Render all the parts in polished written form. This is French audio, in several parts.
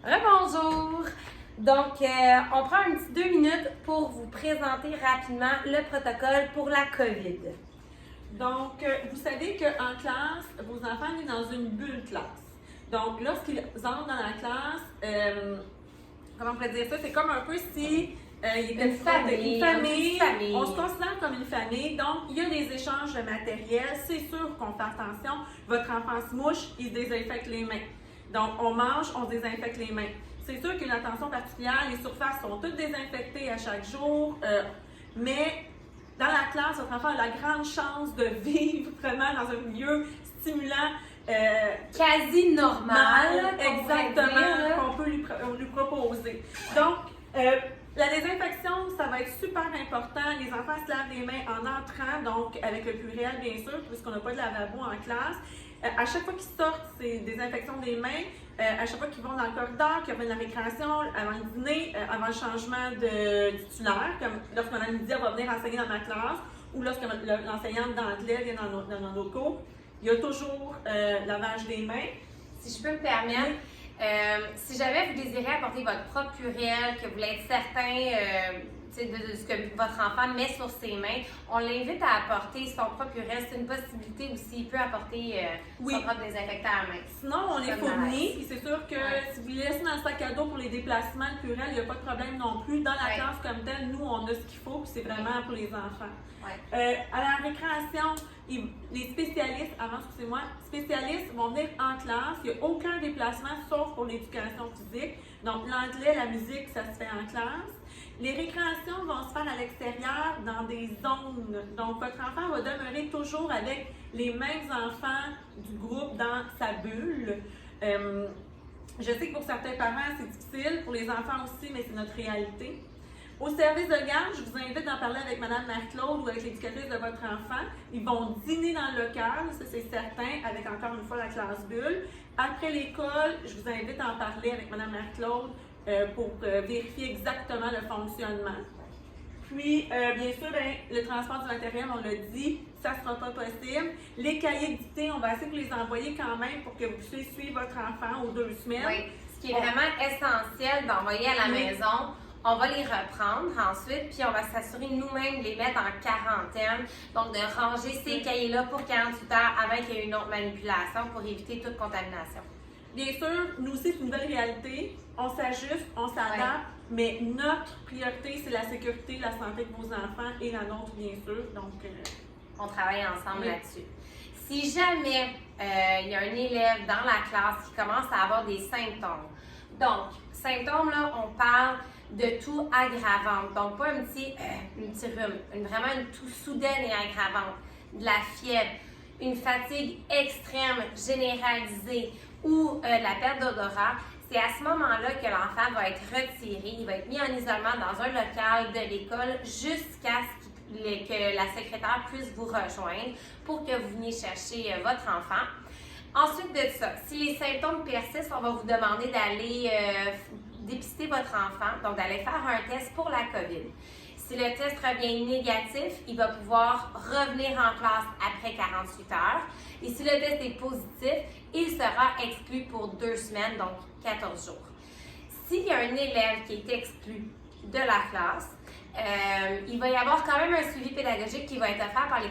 Rebonjour! Donc, on prend un petit 2 minutes pour vous présenter rapidement le protocole pour la COVID. Donc, vous savez qu'en classe, vos enfants sont dans une bulle classe. Donc, lorsqu'ils entrent dans la classe, comment on pourrait dire ça? C'est comme un peu si il était Une famille. On se considère comme une famille. Donc, il y a des échanges de matériel. C'est sûr qu'on fait attention. Votre enfant se mouche, il se désinfecte les mains. Donc, on mange, on se désinfecte les mains. C'est sûr qu'une attention particulière, les surfaces sont toutes désinfectées à chaque jour, mais dans la classe, votre enfant a la grande chance de vivre vraiment dans un milieu stimulant. Quasi normal, Exactement, qu'on peut lui proposer. Donc, la désinfection, ça va être super important. Les enfants se lavent les mains en entrant, donc avec le pluriel bien sûr, puisqu'on n'a pas de lavabo en classe. À chaque fois qu'ils sortent, c'est désinfection des mains. À chaque fois qu'ils vont dans le corridor, qu'ils reviennent de la récréation, avant le dîner, avant le changement de titulaire, comme lorsque Mme Lydia va venir enseigner dans ma classe, ou lorsque l'enseignante d'anglais vient dans nos locaux, il y a toujours lavage des mains. Si je peux me permettre, si jamais vous désirez apporter votre propre pluriel, que vous voulez être certain de ce que votre enfant met sur ses mains, on l'invite à apporter son propre pluriel. C'est une possibilité aussi. Il peut apporter son propre désinfectant à main. Sinon, on les fournit. C'est sûr que si vous les laissez dans le sac à dos pour les déplacements, le pluriel, il n'y a pas de problème non plus. Dans la classe comme telle, nous, on a ce qu'il faut, puis c'est vraiment pour les enfants. À la récréation, les spécialistes vont venir en classe. Il n'y a aucun déplacement sauf pour l'éducation physique. Donc, l'anglais, la musique, ça se fait en classe. Les récréations vont se faire à l'extérieur dans des zones. Donc, votre enfant va demeurer toujours avec les mêmes enfants du groupe dans sa bulle. Je sais que pour certains parents, c'est difficile. Pour les enfants aussi, mais c'est notre réalité. Au service de garde, je vous invite d'en parler avec Mme Marie-Claude ou avec l'éducatrice de votre enfant. Ils vont dîner dans le local, ça c'est certain, avec encore une fois la classe bulle. Après l'école, je vous invite à en parler avec Mme Marie-Claude pour vérifier exactement le fonctionnement. Puis, bien sûr, le transport du matériel, on l'a dit, ça ne sera pas possible. Les cahiers dictés, on va essayer de vous les envoyer quand même pour que vous puissiez suivre votre enfant aux 2 semaines. Oui, ce qui est vraiment essentiel d'envoyer à la maison. On va les reprendre ensuite, puis on va s'assurer nous-mêmes de les mettre en quarantaine. Donc, de ranger ces cahiers-là pour 48 heures avant qu'il y ait une autre manipulation pour éviter toute contamination. Bien sûr, nous aussi, c'est une nouvelle réalité. On s'ajuste, on s'adapte, mais notre priorité, c'est la sécurité, la santé de vos enfants et la nôtre, bien sûr. Donc, on travaille ensemble là-dessus. Si jamais il y a un élève dans la classe qui commence à avoir des symptômes, donc, symptômes, là, on parle de toux aggravante. Donc, pas un petit rhume, vraiment une toux soudaine et aggravante, de la fièvre, une fatigue extrême généralisée ou la perte d'odorat. C'est à ce moment-là que l'enfant va être retiré, il va être mis en isolement dans un local de l'école jusqu'à ce que la secrétaire puisse vous rejoindre pour que vous veniez chercher votre enfant. Ensuite de ça, si les symptômes persistent, on va vous demander d'aller dépister votre enfant, donc d'aller faire un test pour la COVID. Si le test revient négatif, il va pouvoir revenir en classe après 48 heures. Et si le test est positif, il sera exclu pour 2 semaines, donc 14 jours. S'il y a un élève qui est exclu de la classe, il va y avoir quand même un suivi pédagogique qui va être offert par les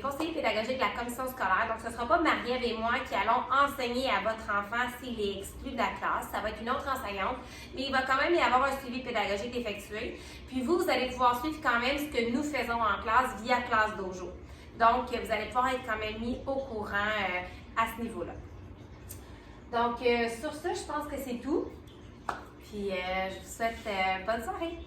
conseillers pédagogiques de la commission scolaire. Donc, ce ne sera pas Marie-Ève et moi qui allons enseigner à votre enfant s'il est exclu de la classe. Ça va être une autre enseignante, mais il va quand même y avoir un suivi pédagogique effectué. Puis vous allez pouvoir suivre quand même ce que nous faisons en classe via Classe Dojo. Donc, vous allez pouvoir être quand même mis au courant à ce niveau-là. Donc, sur ça, je pense que c'est tout. Puis, je vous souhaite bonne soirée.